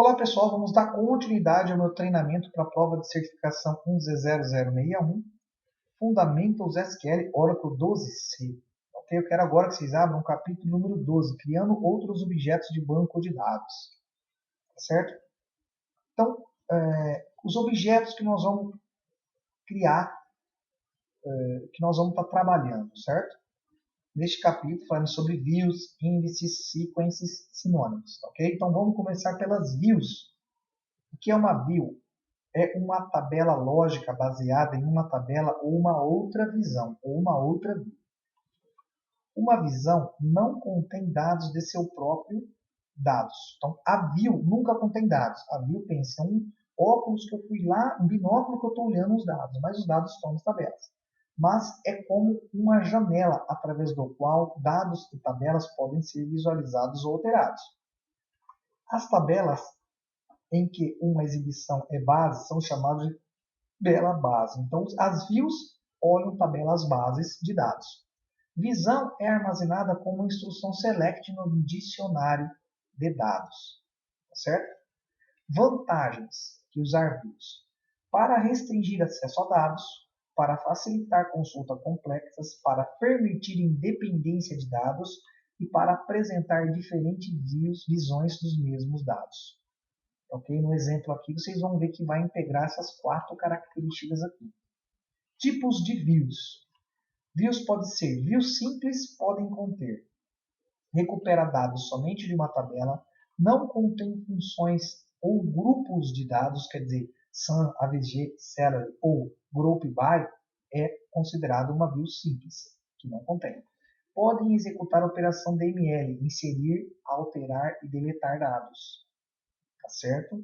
Olá pessoal, vamos dar continuidade ao meu treinamento para a prova de certificação 1Z0061, Fundamentals SQL Oracle 12c. Ok? Eu quero agora que vocês abram o capítulo número 12, criando outros objetos de banco de dados. Certo? Então, os objetos que nós vamos criar, que nós vamos estar trabalhando, certo? Neste capítulo, falando sobre views, índices, sequences, sinônimos. Ok? Então, vamos começar pelas views. O que é uma view? É uma tabela lógica baseada em uma tabela ou uma outra visão, ou uma outra view. Uma visão não contém dados de seu próprio dados. Então, a view nunca contém dados. A view pensa um óculos que eu fui lá, um binóculo que eu estou olhando os dados, mas os dados estão nas tabelas. Mas é como uma janela através do qual dados e tabelas podem ser visualizados ou alterados. As tabelas em que uma exibição é base são chamadas de tabela base. Então, as views olham tabelas bases de dados. Visão é armazenada como instrução select no dicionário de dados. Certo? Vantagens de usar views. Para restringir acesso a dados, para facilitar consultas complexas, para permitir independência de dados e para apresentar diferentes visões dos mesmos dados. Ok? No exemplo aqui, vocês vão ver que vai integrar essas 4 características aqui. Tipos de views. Views podem ser views simples, podem conter. Recupera dados somente de uma tabela, não contém funções ou grupos de dados, quer dizer, sum, avg, salary ou group by, é considerado uma view simples, que não contém. Podem executar a operação DML, inserir, alterar e deletar dados. Tá certo?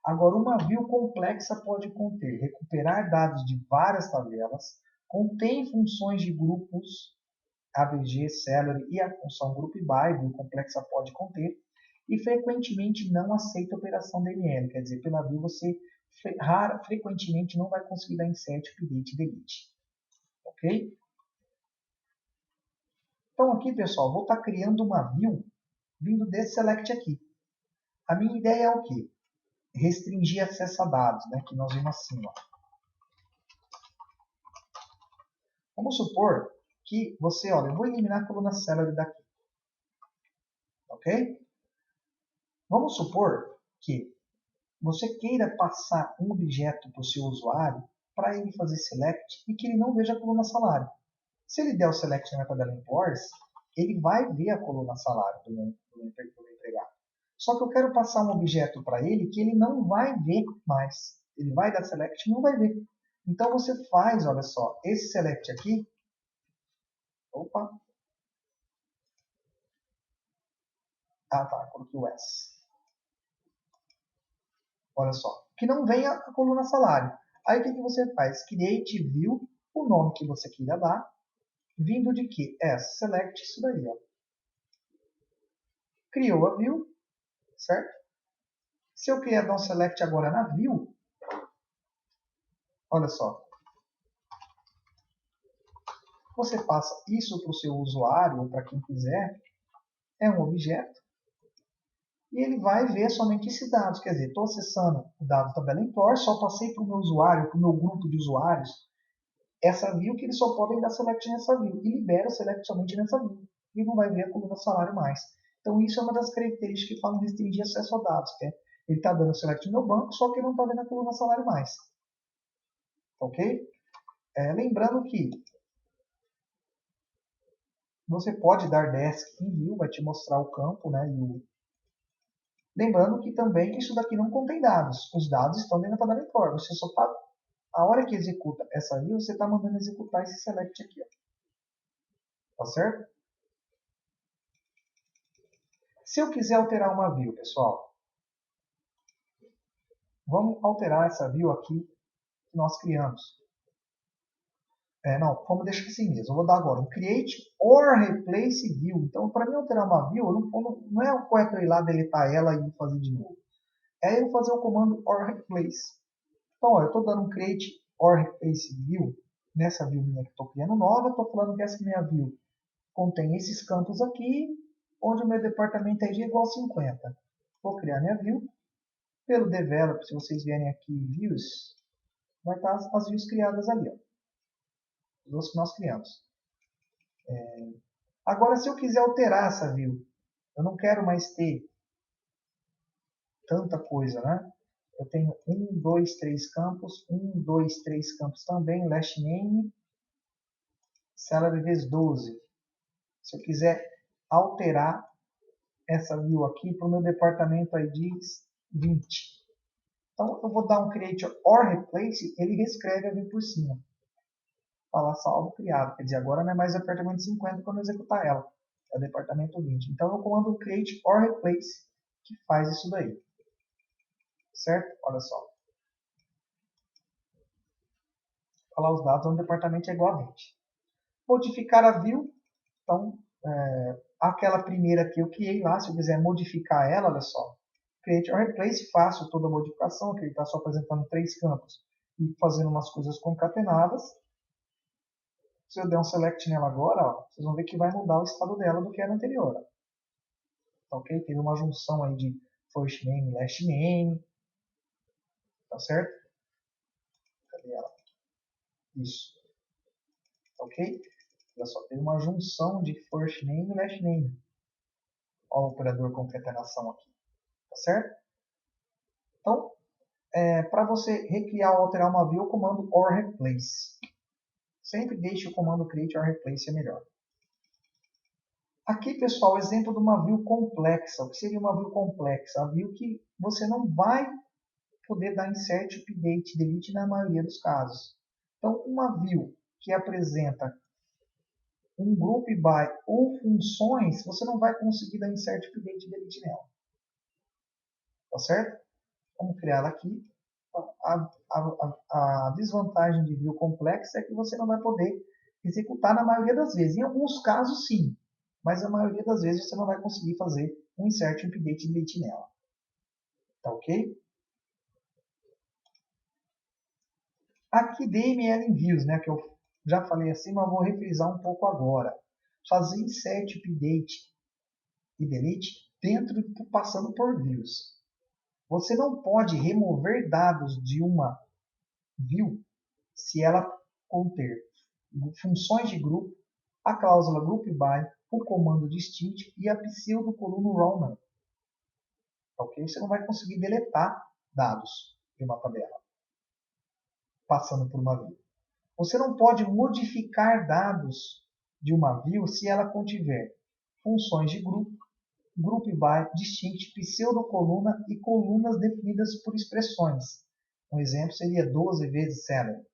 Agora, uma view complexa pode conter, recuperar dados de várias tabelas, contém funções de grupos AVG, Salary e a função Group By, view complexa pode conter, e frequentemente não aceita operação DML, quer dizer, pela view você frequentemente não vai conseguir dar insert, update e delete. Ok? Então aqui, pessoal, vou estar criando uma view vindo desse select aqui. A minha ideia é o quê? Restringir acesso a dados, né, que nós vimos assim. Ó. Vamos supor que você, olha, eu vou eliminar a coluna Salary daqui. Ok? Vamos supor que você queira passar um objeto para o seu usuário para ele fazer select e que ele não veja a coluna salário. Se ele der o select na tabela employees, ele vai ver a coluna salário do meu empregado. Só que eu quero passar um objeto para ele que ele não vai ver mais. Ele vai dar select e não vai ver. Então você faz, olha só, esse select aqui. Opa. Ah, tá, coloquei o S. Olha só, que não venha a coluna salário. Aí o que você faz? Create view, o nome que você queira dar, vindo de que? Select isso daí. Ó. Criou a view, certo? Se eu quiser dar um select agora na view, olha só, você passa isso para o seu usuário ou para quem quiser, é um objeto, e ele vai ver somente esses dados. Quer dizer, estou acessando o dado da tabela import, só passei para o meu usuário, para o meu grupo de usuários, essa view que eles só podem dar select nessa view, e libera o select somente nessa view, e não vai ver a coluna salário mais. Então isso é uma das características que falam restringir acesso a dados, que é, ele está dando select no meu banco, só que ele não está vendo a coluna salário mais. Ok? Lembrando que você pode dar desk em view, vai te mostrar o campo, né? Lembrando que também isso daqui não contém dados. Os dados estão dentro da tabela import. Você só tá, a hora que executa essa view, você está mandando executar esse select aqui. Ó. Tá certo? Se eu quiser alterar uma view, pessoal, vamos alterar essa view aqui que nós criamos. Não, vamos deixar assim mesmo. Eu vou dar agora um create or replace view. Então, para mim alterar uma view, não é o correto eu ir lá deletar ela e fazer de novo. É eu fazer o comando or replace. Então, ó, eu estou dando um create or replace view nessa view minha que estou criando nova. Estou falando que essa minha view contém esses campos aqui, onde o meu departamento é igual a 50. Vou criar minha view. Pelo Develop, se vocês vierem aqui em Views, vai estar as views criadas ali, ó. As duas que nós criamos. Agora, se eu quiser alterar essa view, eu não quero mais ter tanta coisa, né? Eu tenho 1, 2, 3 campos, 1, 2, 3 campos também, last name, salary vezes 12. Se eu quiser alterar essa view aqui para o meu departamento ID 20. Então, eu vou dar um create or replace, ele reescreve a view por cima. Fala salvo criado, quer dizer, agora não é mais o departamento 50 quando eu executar ela, é o departamento 20. Então, eu comando create or replace que faz isso daí. Certo? Olha só. Vou falar os dados onde o departamento é igual a 20. Modificar a view, então, aquela primeira que eu criei lá, se eu quiser modificar ela, olha só, create or replace, faço toda a modificação, que ele está só apresentando 3 campos e fazendo umas coisas concatenadas. Se eu der um select nela agora, ó, vocês vão ver que vai mudar o estado dela do que era anterior. Tá, ok? Teve uma junção aí de first name e last name. Tá certo? Cadê ela? Isso. Tá, ok? Olha só, teve uma junção de first name e last name. Olha o operador concatenação aqui. Tá certo? Então, para você recriar ou alterar uma view, o comando or replace. Sempre deixe o comando create or replace, é melhor. Aqui, pessoal, exemplo de uma view complexa. O que seria uma view complexa? A view que você não vai poder dar insert, update, delete na maioria dos casos. Então, uma view que apresenta um group by ou funções, você não vai conseguir dar insert, update, delete nela. Tá certo? Vamos criar ela aqui. A desvantagem de view complexa é que você não vai poder executar na maioria das vezes. Em alguns casos, sim. Mas a maioria das vezes você não vai conseguir fazer um insert, update, delete nela. Tá ok? Aqui DML em views, né, que eu já falei assim, mas vou refrisar um pouco agora. Fazer insert, update e delete dentro, passando por views. Você não pode remover dados de uma view se ela conter funções de grupo, a cláusula group by, o comando distinct e a pseudo-coluna row. Ok? Você não vai conseguir deletar dados de uma tabela passando por uma view. Você não pode modificar dados de uma view se ela contiver funções de grupo, group by, distinct, pseudo-coluna e colunas definidas por expressões. Um exemplo seria 12 vezes salary.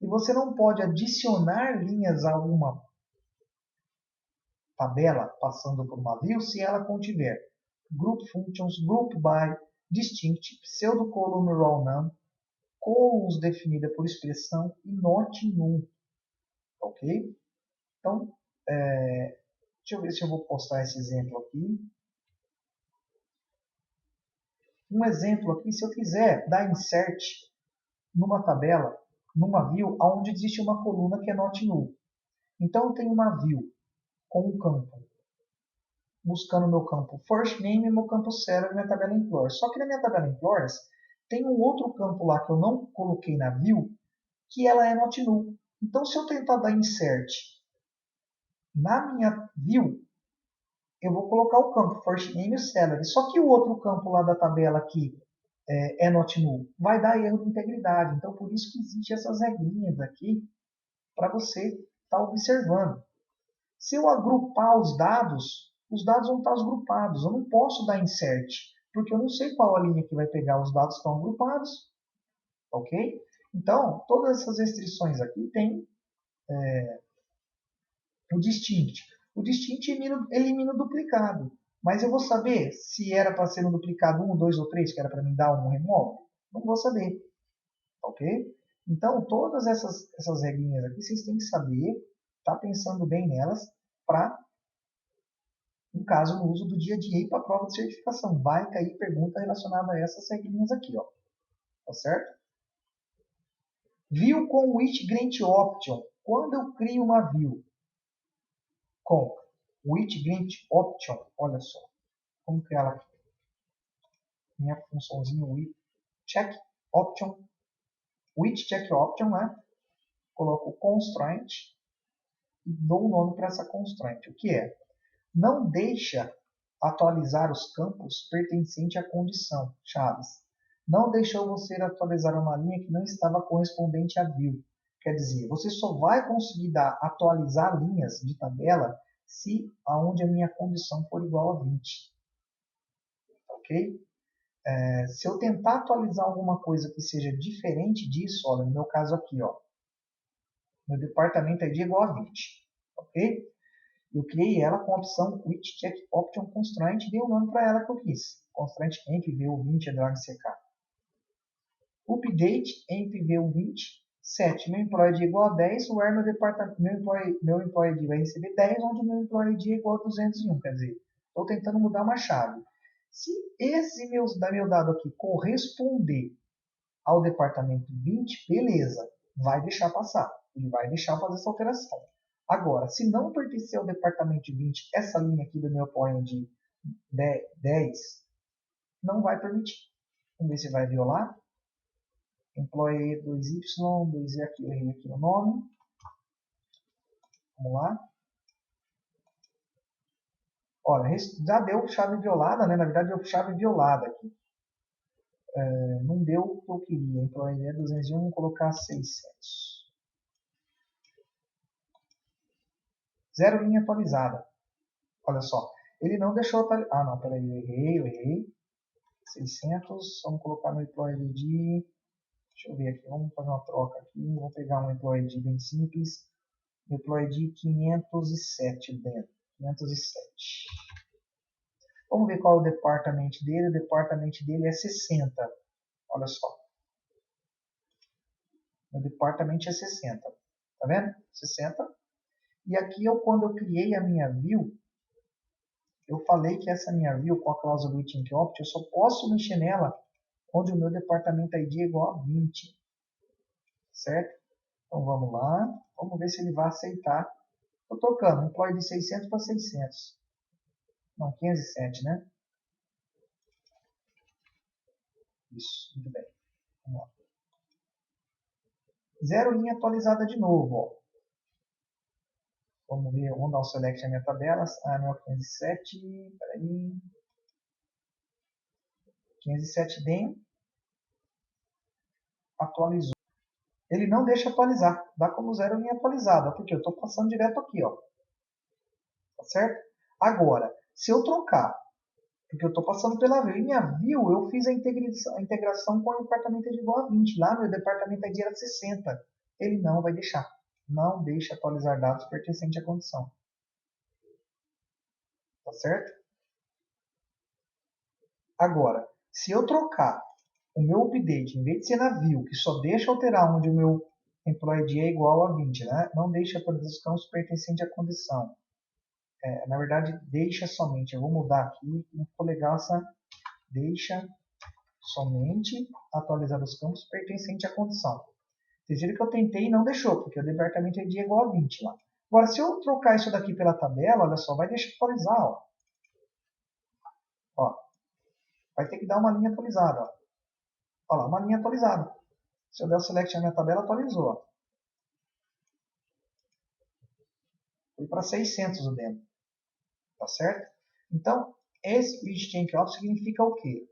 E você não pode adicionar linhas a uma tabela passando por uma view se ela contiver group functions, group by, distinct, pseudo-column row none, columns definida por expressão e not num. Ok? Então, deixa eu ver se eu vou postar esse exemplo aqui. Um exemplo aqui, se eu quiser dar insert numa tabela, numa view, onde existe uma coluna que é not null. Então, eu tenho uma view com um campo, buscando meu campo first name e meu campo salary na minha tabela employers. Só que na minha tabela employers tem um outro campo lá que eu não coloquei na view, que ela é not null. Então, se eu tentar dar insert na minha view, eu vou colocar o campo first name e salary. Só que o outro campo lá da tabela aqui é not null, vai dar erro de integridade. Então, por isso que existem essas regrinhas aqui para você estar observando. Se eu agrupar os dados vão estar agrupados. Eu não posso dar insert, porque eu não sei qual a linha que vai pegar os dados que estão agrupados. Ok? Então, todas essas restrições aqui tem o distinct. O distinct elimina o duplicado. Mas eu vou saber se era para ser um duplicado 1, 2 ou 3, que era para me dar um remove? Não vou saber. Ok? Então, todas essas regrinhas aqui, vocês têm que saber, tá pensando bem nelas, para, no caso, no uso do dia a dia e para a prova de certificação. Vai cair pergunta relacionada a essas regrinhas aqui, ó. Tá certo? View com with grant option. Quando eu crio uma view com with grant option, olha só, vamos criar ela aqui. minha funçãozinha with check option, né? Coloco constraint e dou um nome para essa constraint. O que é? Não deixa atualizar os campos pertencentes à condição, chaves. Não deixou você atualizar uma linha que não estava correspondente a view. Quer dizer, você só vai conseguir atualizar linhas de tabela se aonde a minha condição for igual a 20. Ok? Se eu tentar atualizar alguma coisa que seja diferente disso, olha, no meu caso aqui, ó, meu departamento ID é igual a 20. Ok? Eu criei ela com a opção with check option constraint e dei o nome para ela que eu quis. Constraint empview20 drag_ck. Update empview20 set. Meu employee ID é igual a 10, where meu employee ID vai receber 10, onde meu employee ID é igual a 201. Quer dizer, estou tentando mudar uma chave. Se esse meu dado aqui corresponder ao departamento 20, beleza, vai deixar passar. Ele vai deixar fazer essa alteração. Agora, se não pertencer ao departamento 20, essa linha aqui do meu point de 10, não vai permitir. Vamos ver se vai violar. Employee 2Y, 2 aqui, eu errei aqui no nome. Vamos lá. Olha, já deu chave violada, né? Na verdade, deu chave violada aqui. Não deu o que eu queria. Employee 201, vou colocar 600. Zero linha atualizada. Olha só. Ele não deixou atualizar. Ah, não, peraí, eu errei. 600, vamos colocar no employee ID. Deixa eu ver aqui, vamos fazer uma troca aqui. Vou pegar um employee ID bem simples. Employee ID 507 dentro. 507. Vamos ver qual é o departamento dele. O departamento dele é 60. Olha só. O departamento é 60. Tá vendo? 60. E aqui, quando eu criei a minha view, eu falei que essa minha view com a cláusula with check option, eu só posso mexer nela onde o meu departamento ID é igual a 20. Certo? Então vamos lá. Vamos ver se ele vai aceitar. Estou trocando. Employee de 600 para 600. Não, 507, né? Isso, muito bem. Vamos lá. Zero linha atualizada de novo. Ó. Vamos ver, vamos dar um select na minha tabela. Ah, não, 507. Peraí. 507 dentro. Atualizou. Ele não deixa atualizar. Dá como zero linha atualizada. Porque eu estou passando direto aqui. Ó. Tá certo? Agora, se eu trocar, porque eu estou passando pela view, e minha view eu fiz a integração com o departamento de igual a 20. Lá meu departamento ID era 60. Ele não vai deixar. Não deixa atualizar dados pertencentes à condição. Tá certo? Agora, se eu trocar o meu update, em vez de ser na view, que só deixa alterar onde o meu employee ID é igual a 20, né? Não deixa atualizar os campos pertencentes à condição. Na verdade, deixa somente. Eu vou mudar aqui, não ficou legal essa deixa somente atualizar os campos pertencentes à condição. Vocês viram que eu tentei e não deixou, porque o departamento ID é igual a 20 lá. Agora, se eu trocar isso daqui pela tabela, olha só, vai deixar atualizar. Ó. Vai ter que dar uma linha atualizada. Ó. Olha lá, uma linha atualizada. Se eu der o select na minha tabela, atualizou. Ó. Foi para 600 o demo. Tá certo? Então, esse with change option significa o quê?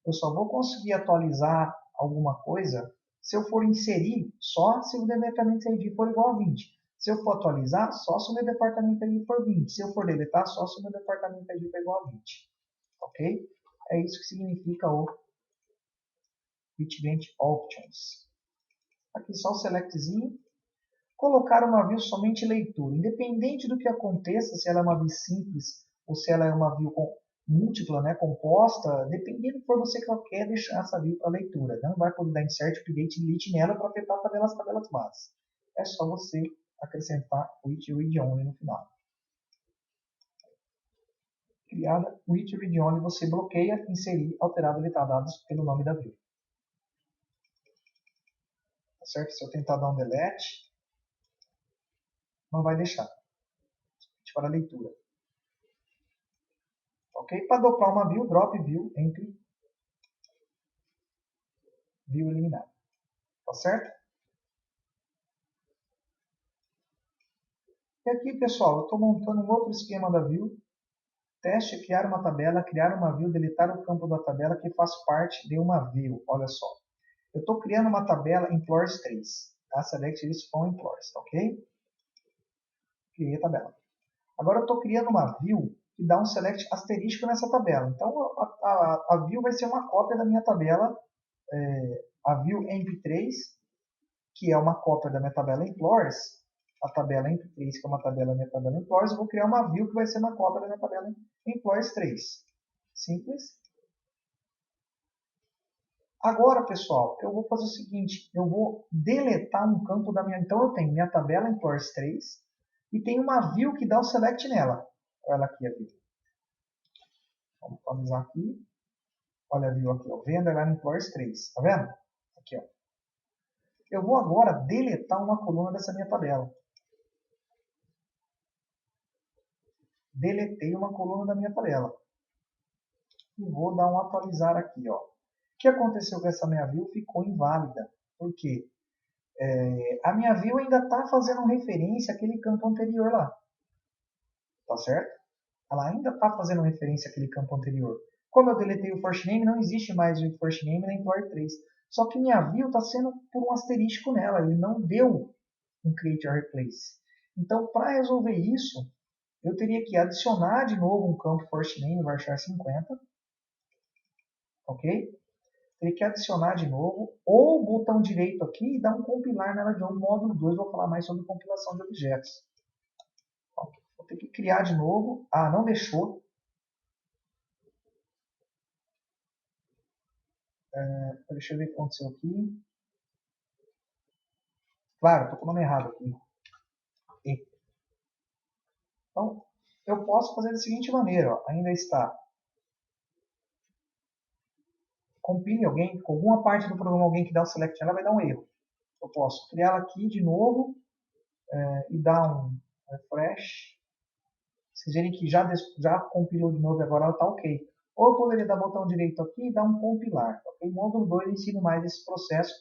Eu só vou conseguir atualizar alguma coisa se eu for inserir só se o departamento ID for igual a 20. Se eu for atualizar, só se o meu departamento ID for 20. Se eu for deletar, só se o meu departamento ID for igual a 20. Ok? É isso que significa o with change options. Aqui só o selectzinho. Colocar uma view somente leitura. Independente do que aconteça, se ela é uma view simples ou se ela é uma view múltipla, né, composta, dependendo do que for você que quer deixar essa view para leitura. Não vai poder dar insert, update e delete nela para afetar as tabelas base. É só você acrescentar with read only no final. Criada with read only, você bloqueia, inserir, alterar, deletar dados pelo nome da view. Tá certo? Se eu tentar dar um delete, não vai deixar. Para leitura. Ok? Para dropar uma view, drop view entre view eliminado. Tá certo? E aqui, pessoal, eu estou montando um outro esquema da view. Teste, criar uma tabela, criar uma view, deletar o campo da tabela que faz parte de uma view. Olha só. Eu estou criando uma tabela Employers 3. Tá? Select this from Employers, ok? Criei a tabela. Agora eu estou criando uma view que dá um select asterisco nessa tabela. Então a view vai ser uma cópia da minha tabela, a view emp3, que é uma cópia da minha tabela Employers. A tabela emp3, que é uma tabela da minha tabela Employers, eu vou criar uma view que vai ser uma cópia da minha tabela Employers 3. Simples. Agora, pessoal, eu vou fazer o seguinte, eu vou deletar um campo da minha... Então, eu tenho minha tabela Employers 3 e tem uma view que dá o select nela. Olha aqui a view. Vamos atualizar aqui. Olha a view aqui, ó. Venda lá no Employers 3. Tá vendo? Aqui, ó. Eu vou agora deletar uma coluna dessa minha tabela. Deletei uma coluna da minha tabela. E vou dar um atualizar aqui, ó. O que aconteceu com essa minha view? Ficou inválida. Por quê? A minha view ainda está fazendo referência àquele campo anterior lá. Tá certo? Ela ainda está fazendo referência àquele campo anterior. Como eu deletei o first name, não existe mais o first name na Employer 3. Só que minha view está sendo por um asterisco nela. Ele não deu um create or replace. Então, para resolver isso, eu teria que adicionar de novo um campo first name varchar 50. Ok? Teria que adicionar de novo, ou o botão direito aqui e dar um compilar nela de novo, módulo 2, vou falar mais sobre compilação de objetos. Vou ter que criar de novo. Ah, não deixou. Deixa eu ver o que aconteceu aqui. Claro, estou com o nome errado aqui. Então, eu posso fazer da seguinte maneira. Ó, ainda está. Compile alguém, com alguma parte do programa, alguém que dá o select, ela vai dar um erro. Eu posso criá-la aqui de novo e dar um refresh. Vocês verem que já compilou de novo e agora ela está ok. Ou eu poderia dar botão direito aqui e dar um compilar. Okay? Módulo 2 eu ensino mais esse processo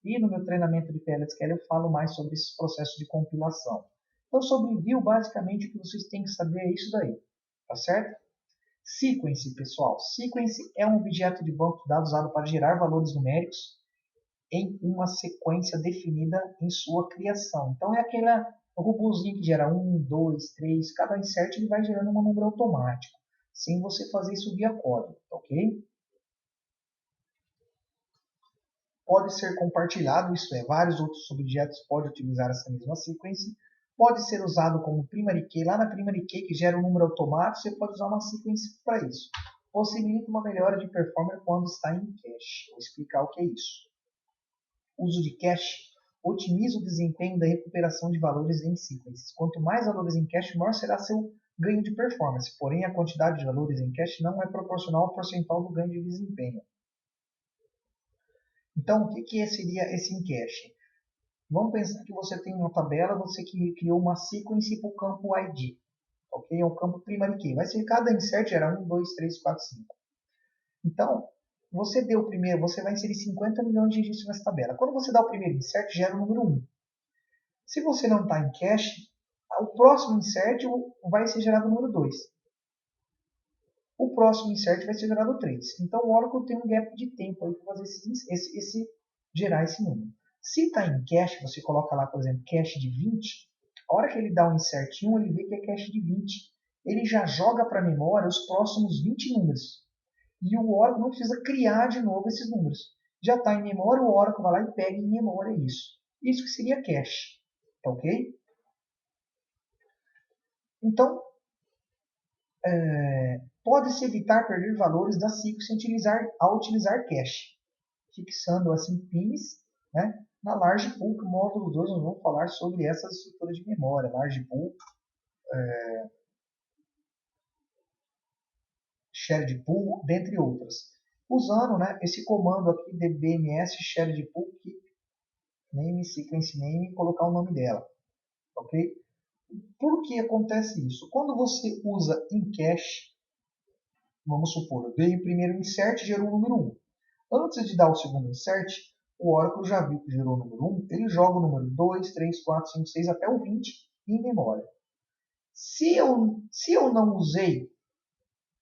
e no meu treinamento de PLSQL eu falo mais sobre esse processo de compilação. Então, sobre view, basicamente o que vocês têm que saber é isso daí. Tá certo? Sequence, pessoal. Sequence é um objeto de banco de dados usado para gerar valores numéricos em uma sequência definida em sua criação. Então, é aquele robôzinho que gera 1, 2, 3, cada insert ele vai gerando um número automático, sem você fazer isso via código, ok? Pode ser compartilhado, isto é, vários outros objetos podem utilizar essa mesma sequence. Pode ser usado como primary key, lá na primary key que gera um número automático, você pode usar uma sequence para isso. Possibilita uma melhora de performance quando está em cache. Vou explicar o que é isso. O uso de cache otimiza o desempenho da recuperação de valores em sequences. Quanto mais valores em cache, maior será seu ganho de performance. Porém, a quantidade de valores em cache não é proporcional ao percentual do ganho de desempenho. Então, o que seria esse encache? Vamos pensar que você tem uma tabela, você criou uma sequence para o campo ID. Ok? É o campo primary key. Vai ser cada insert era 1, 2, 3, 4, 5. Então, você deu o primeiro, você vai inserir 50 milhões de dígitos nessa tabela. Quando você dá o primeiro insert, gera o número 1. Se você não está em cache, o próximo insert vai ser gerado o número 2. O próximo insert vai ser gerado o 3. Então, o Oracle tem um gap de tempo aí para fazer gerar esse número. Se está em cache, você coloca lá, por exemplo, cache de 20. A hora que ele dá um insert 1, ele vê que é cache de 20. Ele já joga para a memória os próximos 20 números. E o Oracle não precisa criar de novo esses números. Já está em memória, o Oracle vai lá e pega em memória isso. Isso que seria cache. Ok? Então, pode-se evitar perder valores da sequência ao utilizar cache, fixando assim pins, né, na large pool, que no módulo 2 nós vamos falar sobre essas estruturas de memória, large pool, shared pool, dentre outras. Usando, né, esse comando aqui dbms shared pool, que name, sequence name, colocar o nome dela. Ok? Por que acontece isso? Quando você usa em cache, vamos supor, veio o primeiro insert e gerou o número 1. Antes de dar o segundo insert, o Oracle já viu que gerou o número 1, ele joga o número 2, 3, 4, 5, 6 até o 20 em memória. Se eu não usei,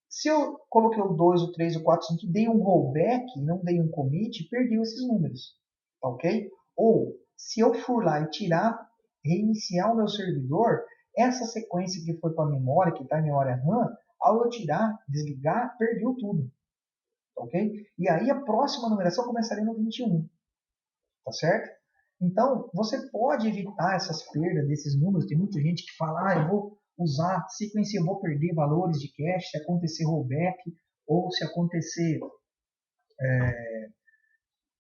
se eu coloquei o 2, o 3, o 4, o 5 e dei um rollback, não dei um commit, perdi esses números. Ok? Ou, se eu for lá e tirar, reiniciar o meu servidor, essa sequência que foi para a memória, que está em memória RAM, ao eu tirar, desligar, perdeu tudo. Ok? E aí a próxima numeração começaria no 21. Tá certo? Então, você pode evitar essas perdas desses números. Tem muita gente que fala, eu vou usar sequência, eu vou perder valores de cache se acontecer rollback ou se acontecer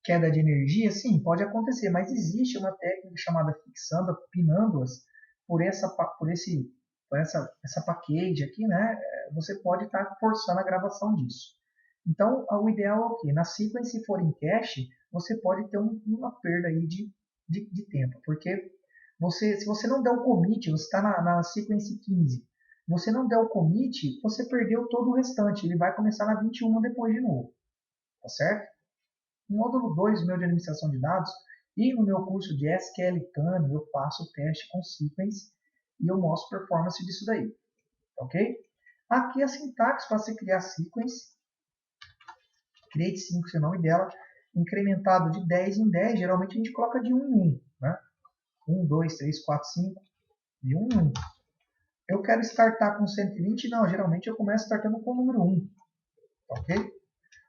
queda de energia. Sim, pode acontecer, mas existe uma técnica chamada fixando, pinando-as por essa package aqui, né? Você pode estar forçando a gravação disso. Então, o ideal é o quê? Na sequence, se for em cache, você pode ter uma perda aí de tempo, porque se você não der o commit, você está na sequence 15, você não der o commit, você perdeu todo o restante, ele vai começar na 21 depois de novo, tá certo? No módulo 2 meu de administração de dados e no meu curso de SQL TAN, eu faço o teste com sequence e eu mostro performance disso daí, ok? Aqui a sintaxe para você criar sequence, create 5, esse é o nome dela, incrementado de 10 em 10, geralmente a gente coloca de 1 em 1, né? 1, 2, 3, 4, 5, de 1 em 1. Eu quero startar com 120, não, geralmente eu começo startando com o número 1, ok?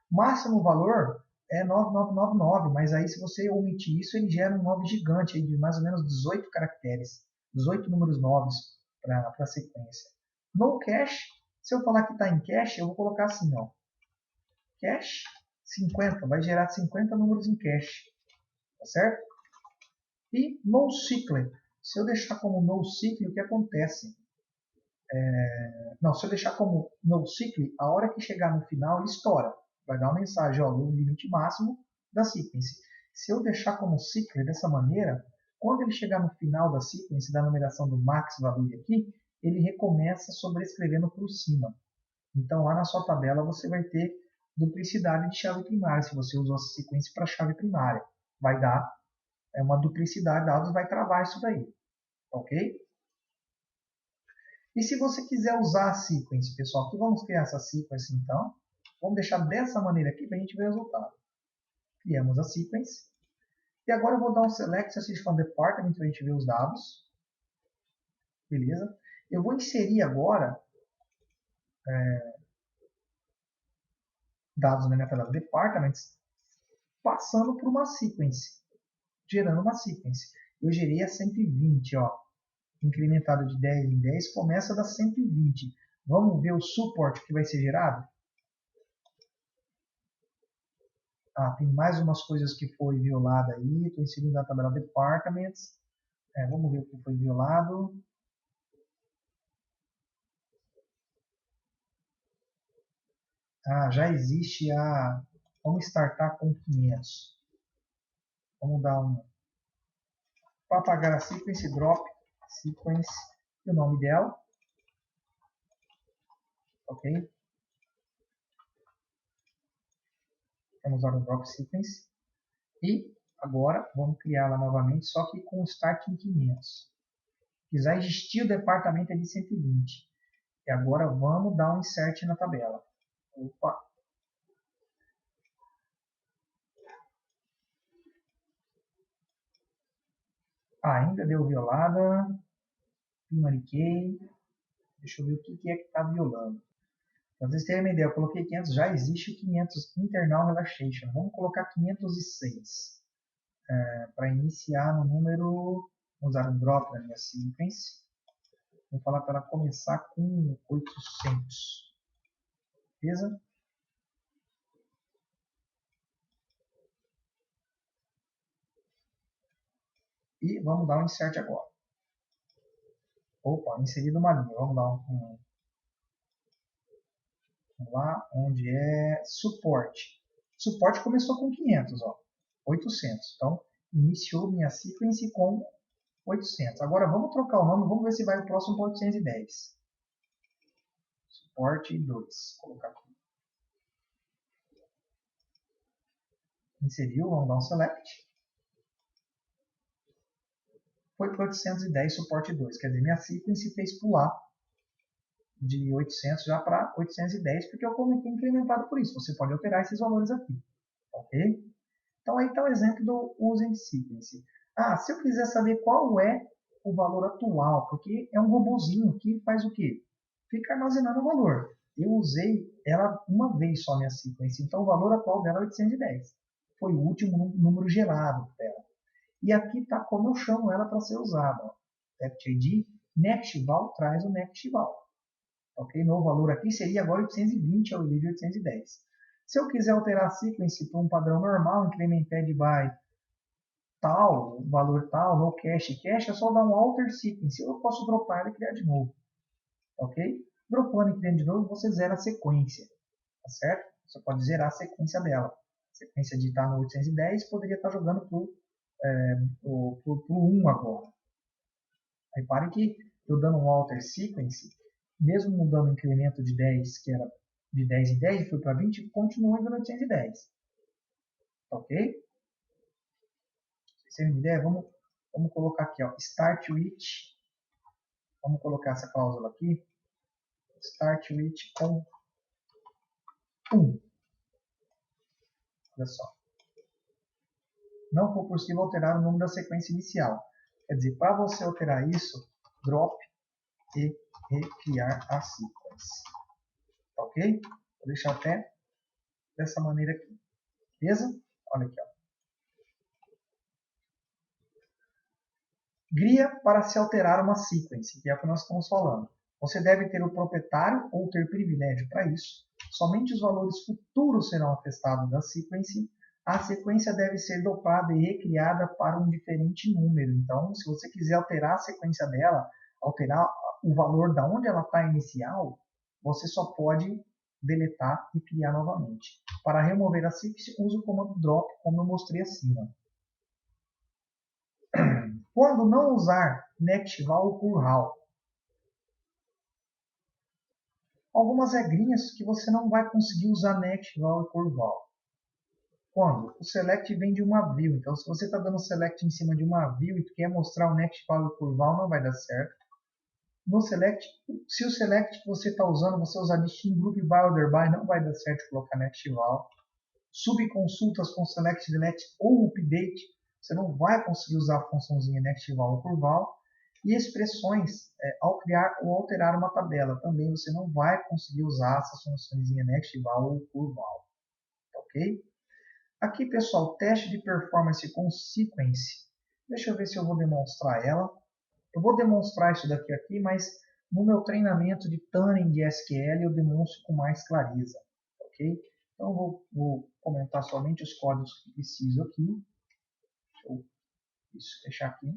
Máximo valor é 9999, mas aí se você omitir isso, ele gera um 9 gigante aí de mais ou menos 18 caracteres, 18 números 9 para a sequência. No cache, se eu falar que está em cache, eu vou colocar assim, ó, cache 50, vai gerar 50 números em cache, tá certo? E NoSQL, se eu deixar como NoSQL, o que acontece? Não, se eu deixar como NoSQL, a hora que chegar no final, ele estoura. Vai dar uma mensagem, ó, no limite máximo da sequence. Se eu deixar como SQL dessa maneira, quando ele chegar no final da sequence, da numeração do max value aqui, ele recomeça sobrescrevendo por cima. Então, lá na sua tabela, você vai ter duplicidade de chave primária, se você usou a sequência para chave primária. Vai dar uma duplicidade de dados, vai travar isso daí. Ok? E se você quiser usar a sequence, pessoal, aqui vamos criar essa sequence então. Vamos deixar dessa maneira aqui para a gente ver o resultado. Criamos a sequence. E agora eu vou dar um select assist from department para a gente ver os dados. Beleza? Eu vou inserir agora dados na minha tabela departments passando por uma sequence, gerando uma sequence. Eu gerei a 120, ó, incrementado de 10 em 10, começa da 120. Vamos ver o suporte que vai ser gerado? Tem mais umas coisas que foi violada aí. Estou inserindo na tabela Departments. Vamos ver o que foi violado. Já existe a... Vamos startar com 500. Vamos dar um... Para apagar a sequence, drop sequence e o nome dela. Ok? Vamos usar o drop sequence. E agora vamos criá-la novamente, só que com start em 500. Já existia o departamento de 120. E agora vamos dar um insert na tabela. Opa! Ainda deu violada. Primary key. Deixa eu ver o que é que está violando. Para vocês terem uma ideia, eu coloquei 500, já existe o 500 Internal Relaxation. Vamos colocar 506. Para iniciar no número, vou usar um drop na minha sequence. Vou falar para ela começar com 800. Beleza? E vamos dar um insert agora. Opa, inserido uma linha. Vamos dar vamos lá, onde é suporte. Suporte começou com 500, ó, 800. Então, iniciou minha sequence com 800. Agora, vamos trocar o nome, vamos ver se vai o próximo para 810. Suporte 2. Vou colocar aqui. inseriu, vamos dar um select. Foi para 810, suporte 2. Quer dizer, minha sequence fez pular de 800 já para 810, porque eu coloquei incrementado por isso. Você pode alterar esses valores aqui. Ok? Então aí está o exemplo do using sequence. Ah, se eu quiser saber qual é o valor atual, porque é um robozinho que faz o quê? Fica armazenando o valor. Eu usei ela uma vez só, minha sequence, então o valor atual dela é 810. Foi o último número gerado dela. E aqui está como eu chamo ela para ser usada. Theft ID, NextVal traz o NextVal. Ok? Meu valor aqui seria agora 820 ao invés de 810. Se eu quiser alterar a sequence para um padrão normal, incremented by tal, valor tal, no cache, cache é só dar um alter sequence. Eu posso dropar ela e criar de novo. Ok? Dropando e criando de novo, você zera a sequência. Tá certo? Você pode zerar a sequência dela. A sequência de estar no 810 poderia estar jogando pro 1 agora. Repare que eu dando um alter sequence, mesmo mudando o incremento de 10, que era de 10 em 10, foi para 20, continua em 810. Ok? Vocês terem uma ideia? Vamos colocar aqui, ó, start with, vamos colocar essa cláusula aqui, start with com 1. Olha só. Não foi possível alterar o número da sequência inicial. Quer dizer, para você alterar isso, drop e recriar a sequence. Tá ok? Vou deixar até dessa maneira aqui. Beleza? Olha aqui, ó. GRIA para se alterar uma sequence, que é o que nós estamos falando. Você deve ter o proprietário ou ter privilégio para isso. Somente os valores futuros serão atestados da sequence. A sequência deve ser dopada e recriada para um diferente número. Então, se você quiser alterar a sequência dela, alterar o valor da onde ela está inicial, você só pode deletar e criar novamente. Para remover a sequence, use o comando drop, como eu mostrei acima. Quando não usar NextVal ou curval. Algumas regrinhas que você não vai conseguir usar NextVal e curval. Quando? O select vem de uma view. Então, se você está dando select em cima de uma view e quer mostrar o NextVal e curval, não vai dar certo. No select, se o select que você está usando, você usar distinct group by order by, não vai dar certo colocar NextVal. Subconsultas com select, delete ou update, você não vai conseguir usar a funçãozinha NextVal ou curval. E expressões, ao criar ou alterar uma tabela, também você não vai conseguir usar essa funçãozinha NextVal ou curval. Ok? Aqui, pessoal, teste de performance com sequence. Deixa eu ver se eu vou demonstrar ela. Eu vou demonstrar isso daqui aqui, mas no meu treinamento de tuning de SQL eu demonstro com mais clareza. Ok? Então, eu vou comentar somente os códigos que preciso aqui. Deixa eu fechar aqui.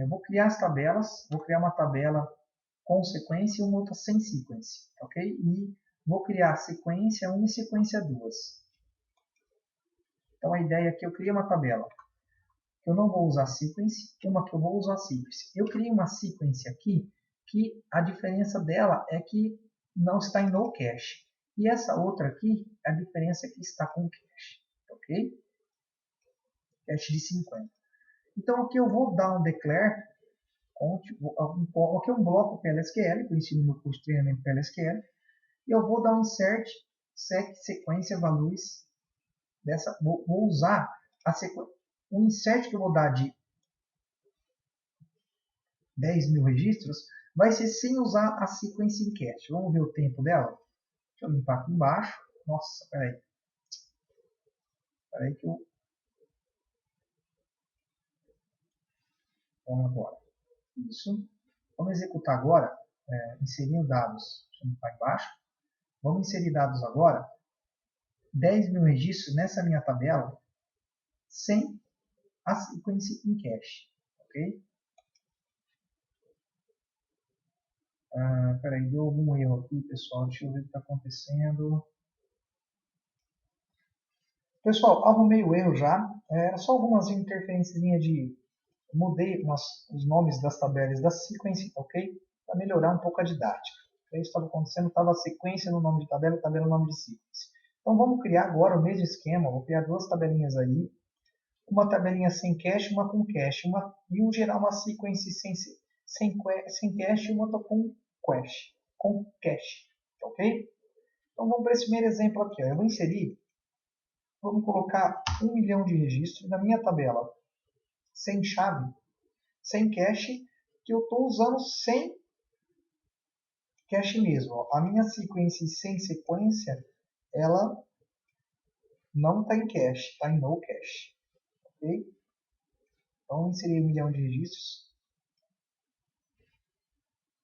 Eu vou criar as tabelas. Vou criar uma tabela com sequência e uma outra sem sequência. Ok? E vou criar sequência 1 e sequência 2. Então, a ideia aqui é eu criei uma tabela. Eu não vou usar sequence, uma que eu vou usar sequence. Eu criei uma sequence aqui que a diferença dela é que não está em no cache. E essa outra aqui, a diferença é que está com cache. Ok? Cache de 50. Então aqui eu vou dar um declare, aqui é um bloco PLSQL, que eu ensino no curso de treinamento PLSQL, e eu vou dar um insert sec sequência values dessa, vou usar a sequência, o insert que eu vou dar de 10.000 registros vai ser sem usar a sequência em cache. Vamos ver o tempo dela? Deixa eu limpar aqui embaixo. Nossa, peraí. Peraí que eu... Vamos agora. Isso. Vamos executar agora, inserir dados. Deixa eu limpar embaixo. Vamos inserir dados agora. 10.000 registros nessa minha tabela sem a sequência em cache. Ok? Peraí, deu algum erro aqui, pessoal. Deixa eu ver o que está acontecendo. Pessoal, arrumei o erro já. Era só algumas interferências de... Mudei os nomes das tabelas da sequência, ok? Para melhorar um pouco a didática. Isso estava acontecendo, estava a sequência no nome de tabela e tabela no nome de sequência. Então vamos criar agora o mesmo esquema, vou criar duas tabelinhas aí, uma tabelinha sem cache, uma com cache, e gerar uma sequência sem cache e uma com cache, ok? Então vamos para esse primeiro exemplo aqui, ó. Eu vou inserir, vamos colocar 1 milhão de registros na minha tabela, sem chave, sem cache, que eu estou usando sem cache mesmo. Ó. A minha sequência sem sequência, ela não está em cache, está em no cache. Ok? Então, inserir 1 milhão de registros.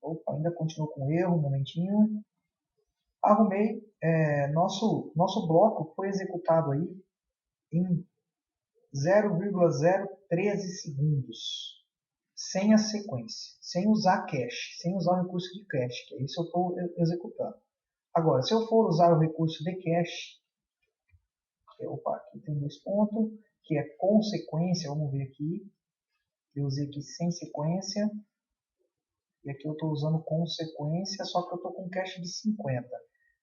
Opa, ainda continuou com erro, um momentinho. Arrumei. Nosso bloco foi executado aí em 0,013 segundos. Sem a sequência. Sem usar cache. Sem usar o recurso de cache. Que é isso eu estou executando. Agora, se eu for usar o recurso de cache, opa, aqui tem 2 pontos, que é consequência, vamos ver aqui, eu usei aqui sem sequência, e aqui eu estou usando consequência, só que eu estou com cache de 50.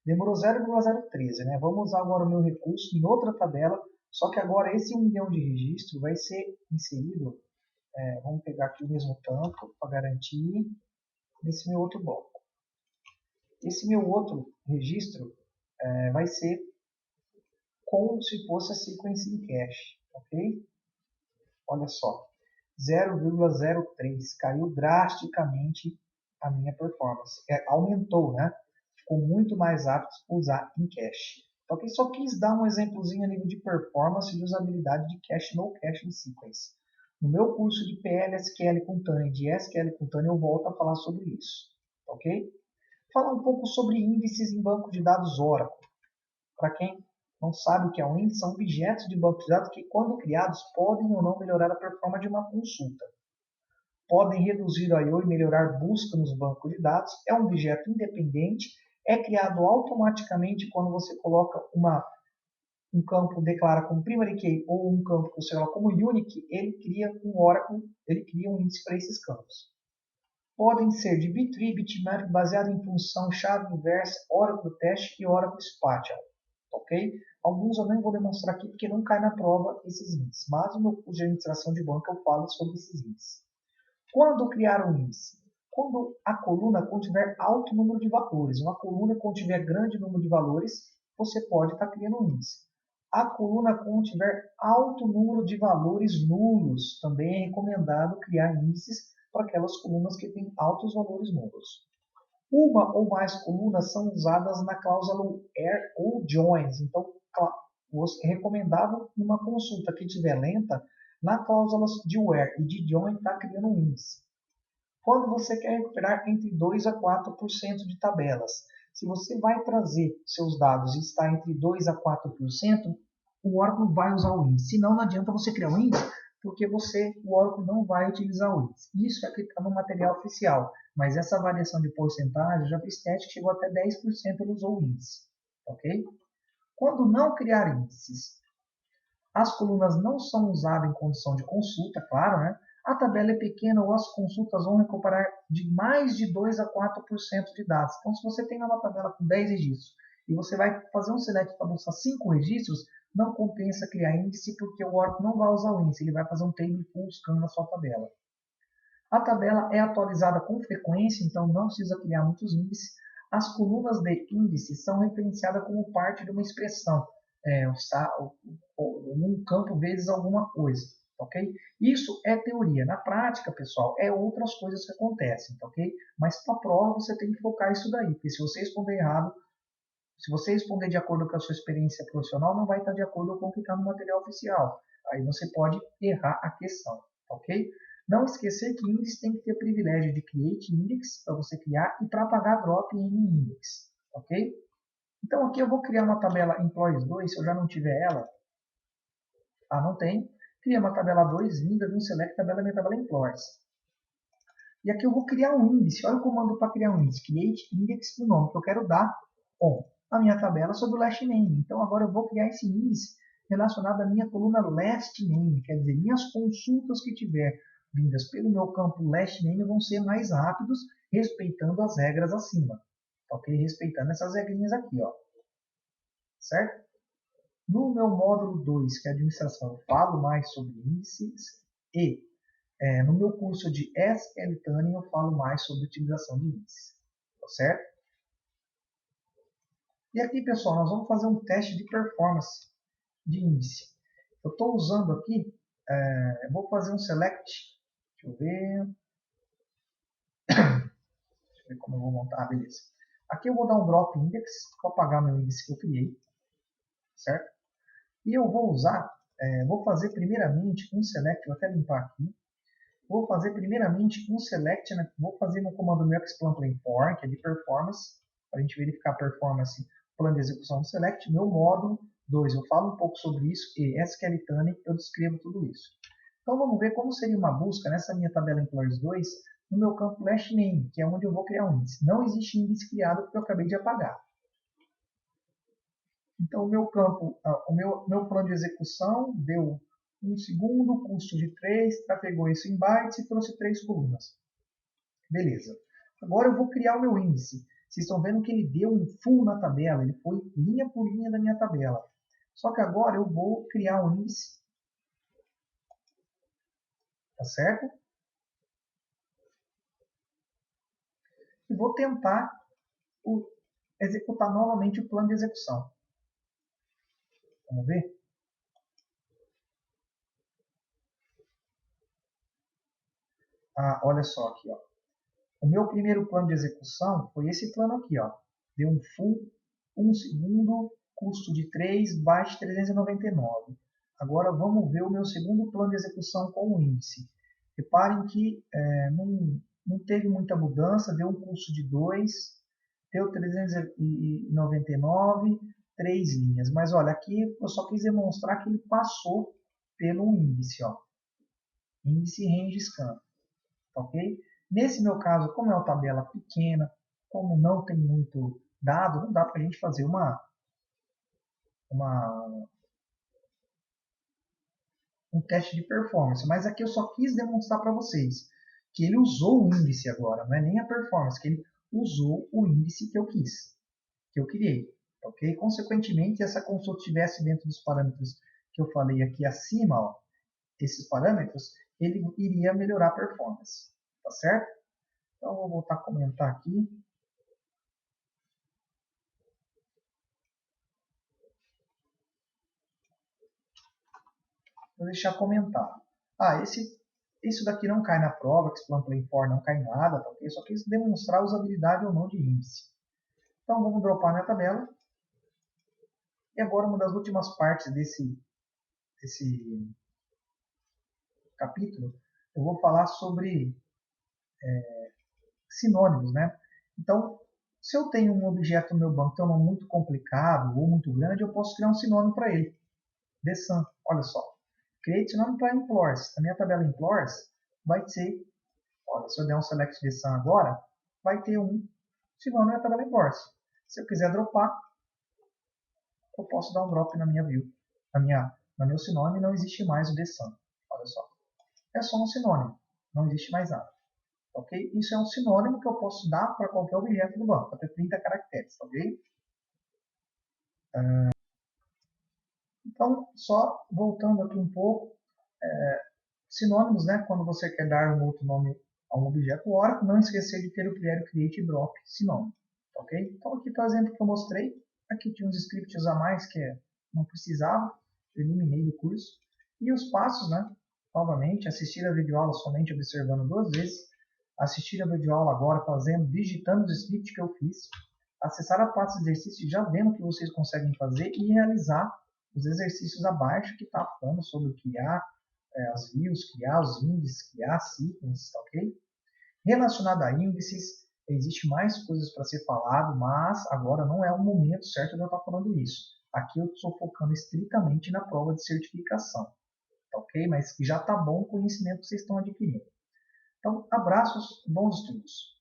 Demorou 0,013, né? Vamos usar agora o meu recurso em outra tabela, só que agora esse 1 milhão de registro vai ser inserido, vamos pegar aqui o mesmo tanto, para garantir, nesse meu outro bloco. Esse meu outro registro vai ser como se fosse a sequência em cache, ok? Olha só, 0,03, caiu drasticamente a minha performance. Aumentou, né? Ficou muito mais apto para usar em cache. Então, aqui só quis dar um exemplozinho a nível de performance de usabilidade de cache no cache em sequence. No meu curso de PL, SQL com TAN e de SQL com TAN eu volto a falar sobre isso, ok? Falar um pouco sobre índices em banco de dados Oracle. Para quem não sabe o que é um índice, são objetos de banco de dados que, quando criados, podem ou não melhorar a performance de uma consulta. Podem reduzir a I/O e melhorar busca nos bancos de dados. É um objeto independente, é criado automaticamente quando você coloca um campo declara como primary key ou um campo que você coloca como unique, ele cria um Oracle, ele cria um índice para esses campos. Podem ser de B-tree, bitmap, baseado em função, chave inversa, Oracle Test e Oracle Spatial. Ok? Alguns eu nem vou demonstrar aqui porque não cai na prova esses índices, mas no meu curso de administração de banco eu falo sobre esses índices. Quando criar um índice? Quando a coluna contiver alto número de valores. Uma coluna contiver grande número de valores, você pode estar criando um índice. A coluna contiver alto número de valores nulos, também é recomendado criar índices para aquelas colunas que têm altos valores nulos. Uma ou mais colunas são usadas na cláusula where ou joins. Então, é recomendável numa consulta que estiver lenta, na cláusula de where e de join está criando um índice. Quando você quer recuperar entre 2 a 4% de tabelas, se você vai trazer seus dados e está entre 2 a 4%, o Oracle vai usar o índice. Senão, não adianta você criar um índice, porque o Oracle não vai utilizar o índice. Isso é que está no material oficial, mas essa variação de porcentagem, já fiz teste que chegou até 10% ele usou o índice. Ok? Quando não criar índices, as colunas não são usadas em condição de consulta, claro, né? A tabela é pequena ou as consultas vão recuperar de mais de 2 a 4% de dados. Então, se você tem uma tabela com 10 registros e você vai fazer um select para buscar 5 registros, não compensa criar índice porque o Oracle não vai usar o índice, ele vai fazer um table full scan na sua tabela. A tabela é atualizada com frequência, então não precisa criar muitos índices. As colunas de índice são referenciadas como parte de uma expressão, um campo vezes alguma coisa, ok? Isso é teoria. Na prática, pessoal, é outras coisas que acontecem, ok? Mas para a prova você tem que focar isso daí, porque se você responder errado, se você responder de acordo com a sua experiência profissional, não vai estar de acordo com o que está no material oficial. Aí você pode errar a questão, ok? Não esquecer que índice tem que ter privilégio de create index para você criar e para pagar drop em index, ok? Então aqui eu vou criar uma tabela employees 2, se eu já não tiver ela. Não tem. Cria uma tabela 2 vinda de um select tabela minha tabela employees. E aqui eu vou criar um índice. Olha o comando para criar um índice. Create index do nome que eu quero dar on a minha tabela sobre o last name. Então agora eu vou criar esse índice relacionado à minha coluna last name. Quer dizer, minhas consultas que tiver vindas pelo meu campo last name vão ser mais rápidos, respeitando as regras acima. Ok? Respeitando essas regrinhas aqui, ó. Certo? No meu módulo 2, que é administração, eu falo mais sobre índices e no meu curso de SQL Tuning eu falo mais sobre utilização de índices, tá certo? E aqui, pessoal, nós vamos fazer um teste de performance de índice. Eu estou usando aqui, eu vou fazer um select, deixa eu ver como eu vou montar, beleza. Aqui eu vou dar um drop index para apagar meu índice que eu criei, certo? E eu vou usar, vou fazer primeiramente um select, vou até limpar aqui. Vou fazer primeiramente um select, né? Vou fazer no comando meu explan plain for, que é de performance, para a gente verificar a performance, plano de execução do select. Meu módulo 2, eu falo um pouco sobre isso, e SQL Tuning, eu descrevo tudo isso. Então vamos ver como seria uma busca nessa minha tabela Employers 2, no meu campo last name, que é onde eu vou criar um índice. Não existe índice criado porque eu acabei de apagar. Então o meu campo, o meu plano de execução deu 1 segundo, custo de 3, trafegou isso em bytes e trouxe 3 colunas. Beleza. Agora eu vou criar o meu índice. Vocês estão vendo que ele deu um full na tabela, ele foi linha por linha da minha tabela. Só que agora eu vou criar um índice, tá certo? E vou tentar executar novamente o plano de execução. Vamos ver? Olha só aqui, ó. O meu primeiro plano de execução foi esse plano aqui, ó. Deu um full, 1 segundo, custo de 3, baixa 399. Agora vamos ver o meu segundo plano de execução com o índice. Reparem que não teve muita mudança, deu um custo de 2, deu 399, 3 linhas. Mas olha, aqui eu só quis demonstrar que ele passou pelo índice, ó. Índice range scan, ok? Nesse meu caso, como é uma tabela pequena, como não tem muito dado, não dá para a gente fazer um teste de performance. Mas aqui eu só quis demonstrar para vocês que ele usou o índice agora, não é nem a performance, que ele usou o índice que eu quis, que eu criei. Ok? Consequentemente, se essa consulta estivesse dentro dos parâmetros que eu falei aqui acima, ó, esses parâmetros, ele iria melhorar a performance. Tá certo? Então, eu vou voltar a comentar aqui. Vou deixar comentado. Isso daqui não cai na prova, que Explan Plain For não cai em nada, tá ok? Só quis demonstrar usabilidade ou não de índice. Então vamos dropar minha tabela. E agora uma das últimas partes desse capítulo, eu vou falar sobre sinônimos, né? Então, se eu tenho um objeto no meu banco que é um nome muito complicado ou muito grande, eu posso criar um sinônimo para ele. The Sun, olha só. Criei sinônimo para Implores. A minha tabela Implores vai ser, olha, se eu der um Select The Sun agora, vai ter um sinônimo na tabela Implores. Se eu quiser dropar, eu posso dar um drop na minha view. No meu sinônimo não existe mais o The Sun. Olha só. É só um sinônimo. Não existe mais nada. Ok? Isso é um sinônimo que eu posso dar para qualquer objeto do banco, até 30 caracteres, ok? Então, só voltando aqui um pouco, sinônimos, né? Quando você quer dar um outro nome a um objeto Oracle, não esquecer de ter o criar create e drop sinônimo, ok? Então, aqui está o exemplo que eu mostrei. Aqui tinha uns scripts a mais que não precisava, eliminei do curso. E os passos, né? Novamente, assistir a videoaula somente observando 2 vezes, assistir a videoaula agora digitando os scripts que eu fiz, acessar a pasta de exercício já vendo o que vocês conseguem fazer e realizar os exercícios abaixo que está falando sobre criar as views, criar os índices, criar sequences, tá ok? Relacionado a índices, existe mais coisas para ser falado, mas agora não é o momento certo de eu estar falando isso. Aqui eu estou focando estritamente na prova de certificação, tá ok? Mas já está bom o conhecimento que vocês estão adquirindo. Então, abraços, bons estudos!